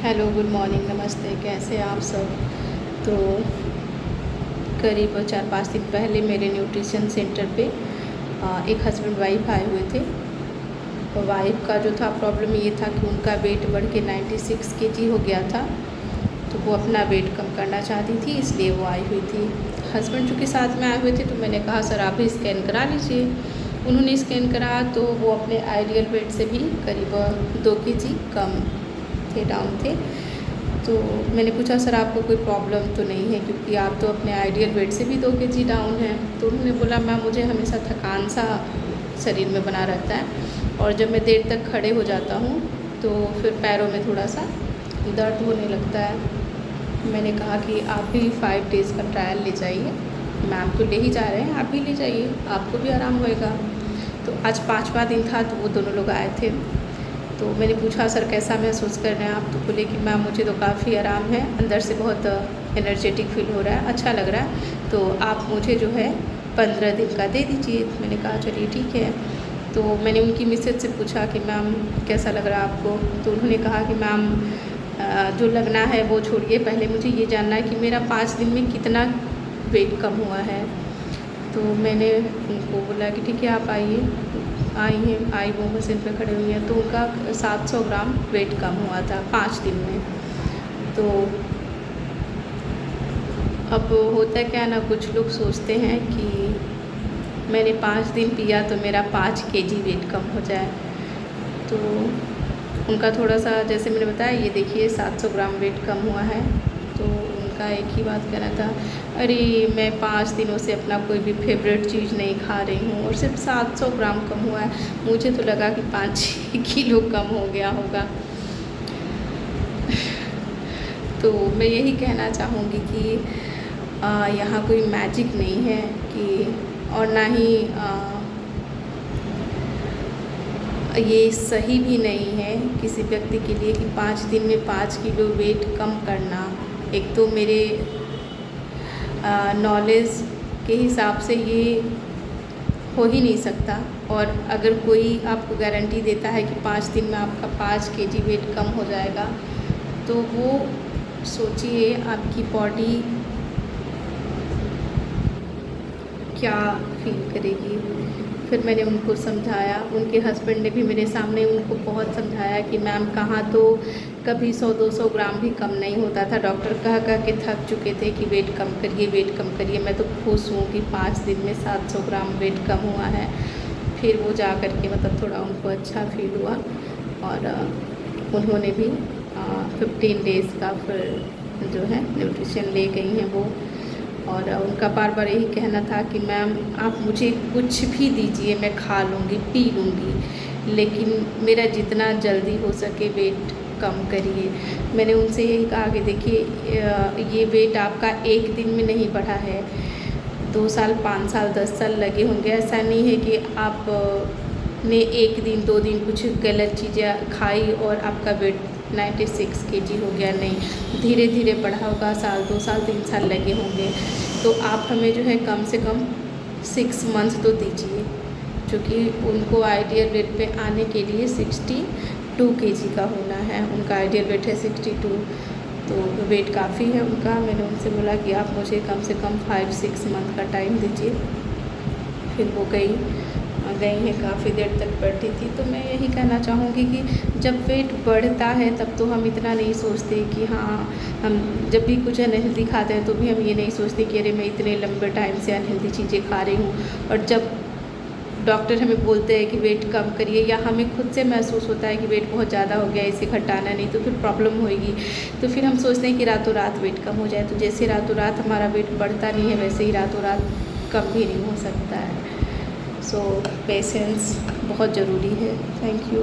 Hello, good morning, नमस्ते। कैसे हैं आप सब? तो करीब 4-5 दिन पहले मेरे न्यूट्रिशन सेंटर पे एक हस्बैंड वाइफ आए हुए थे। तो वाइफ का जो था प्रॉब्लम ये था कि उनका वेट बढ़ के 96 केजी हो गया था। तो वो अपना वेट कम करना चाहती थी, इसलिए वो आई हुई थी। हस्बैंड चूँकि साथ में आए हुए थे तो मैंने कहा सर आप भी स्कैन करा लीजिए। उन्होंने स्कैन करा तो वो अपने आइडियल वेट से भी करीब 2 केजी कम थे, डाउन थे। तो मैंने पूछा सर आपको कोई प्रॉब्लम तो नहीं है, क्योंकि आप तो अपने आइडियल वेट से भी 2 केजी डाउन हैं। तो उन्होंने बोला मैम मुझे हमेशा थकान सा शरीर में बना रहता है और जब मैं देर तक खड़े हो जाता हूँ तो फिर पैरों में थोड़ा सा दर्द होने लगता है। मैंने कहा कि आप भी 5 डेज़ का ट्रायल ले जाइए, मैम तो ले ही जा रहे हैं, आप भी ले जाइए, आपको भी आराम होएगा। तो आज 5वां दिन था तो वो दोनों लोग आए थे। तो मैंने पूछा सर कैसा महसूस कर रहे हैं आप? तो बोले कि मैम मुझे तो काफ़ी आराम है, अंदर से बहुत एनर्जेटिक फील हो रहा है, अच्छा लग रहा है। तो आप मुझे जो है 15 दिन का दे दीजिए। मैंने कहा चलिए ठीक है। तो मैंने उनकी मिसेज से पूछा कि मैम कैसा लग रहा है आपको? तो उन्होंने कहा कि मैम जो लगना है वो छोड़िए, पहले मुझे ये जानना है कि मेरा 5 दिन में कितना वेट कम हुआ है। तो मैंने उनको बोला कि ठीक है आप आइए। आई वो मशीन पे खड़े हुई हैं तो उनका 700 ग्राम वेट कम हुआ था 5 दिन में। तो अब होता क्या ना, कुछ लोग सोचते हैं कि मैंने 5 दिन पिया तो मेरा 5 केजी वेट कम हो जाए। तो उनका थोड़ा सा, जैसे मैंने बताया, ये देखिए 700 ग्राम वेट कम हुआ है। तो उनका एक ही बात कहना था, अरे मैं 5 दिनों से अपना कोई भी फेवरेट चीज़ नहीं खा रही हूँ और सिर्फ 700 ग्राम कम हुआ है, मुझे तो लगा कि 5 किलो कम हो गया होगा। तो मैं यही कहना चाहूँगी कि यहाँ कोई मैजिक नहीं है कि, और ना ही ये सही भी नहीं है किसी व्यक्ति के लिए कि 5 दिन में 5 किलो वेट कम करना। एक तो मेरे नॉलेज के हिसाब से ये हो ही नहीं सकता, और अगर कोई आपको गारंटी देता है कि 5 दिन में आपका 5 केजी वेट कम हो जाएगा तो वो सोचिए आपकी बॉडी क्या फील करेगी। फिर मैंने उनको समझाया, उनके हस्बैंड ने भी मेरे सामने उनको बहुत समझाया कि मैम कहाँ तो कभी 100-200 ग्राम भी कम नहीं होता था, डॉक्टर कह के थक चुके थे कि वेट कम करिए, वेट कम करिए। मैं तो खुश हूँ कि 5 दिन में 700 ग्राम वेट कम हुआ है। फिर वो जा कर के मतलब थोड़ा उनको अच्छा फील हुआ और उन्होंने भी 15 डेज़ का फिर जो है न्यूट्रिशन ले गई हैं वो। और उनका बार बार यही कहना था कि मैम आप मुझे कुछ भी दीजिए, मैं खा लूँगी, पी लूँगी, लेकिन मेरा जितना जल्दी हो सके वेट कम करिए। मैंने उनसे यही कहा कि देखिए ये वेट आपका एक दिन में नहीं बढ़ा है, 2 साल, 5 साल, 10 साल लगे होंगे। ऐसा नहीं है कि आप ने एक दिन 2 दिन कुछ गलत चीज़ें खाई और आपका वेट 96 केजी हो गया, नहीं, धीरे धीरे बढ़ा होगा, साल, 2 साल, 3 साल लगे होंगे। तो आप हमें जो है कम से कम 6 मंथ तो दीजिए, क्योंकि उनको आइडियल वेट पे आने के लिए 62 केजी का होना है। उनका आइडियल वेट है 62, तो वेट काफ़ी है उनका। मैंने उनसे बोला कि आप मुझे कम से कम 5-6 मंथ का टाइम दीजिए। फिर वो गई हैं, काफ़ी देर तक बैठी थी। तो मैं यही कहना चाहूँगी कि जब वेट बढ़ता है तब तो हम इतना नहीं सोचते कि हाँ, हम जब भी कुछ अनहेल्दी खाते हैं तो भी हम ये नहीं सोचते कि अरे मैं इतने लंबे टाइम से अनहेल्दी चीज़ें खा रही हूँ। और जब डॉक्टर हमें बोलते हैं कि वेट कम करिए, या हमें खुद से महसूस होता है कि वेट बहुत ज़्यादा हो गया, इसे घटाना नहीं, तो फिर प्रॉब्लम होएगी। तो फिर हम सोचते हैं कि रातों रात वेट कम हो जाए। तो जैसे रातों रात हमारा वेट बढ़ता नहीं है, वैसे ही रातों रात कम भी नहीं हो सकता है। सो पेशेंस बहुत ज़रूरी है। Thank you.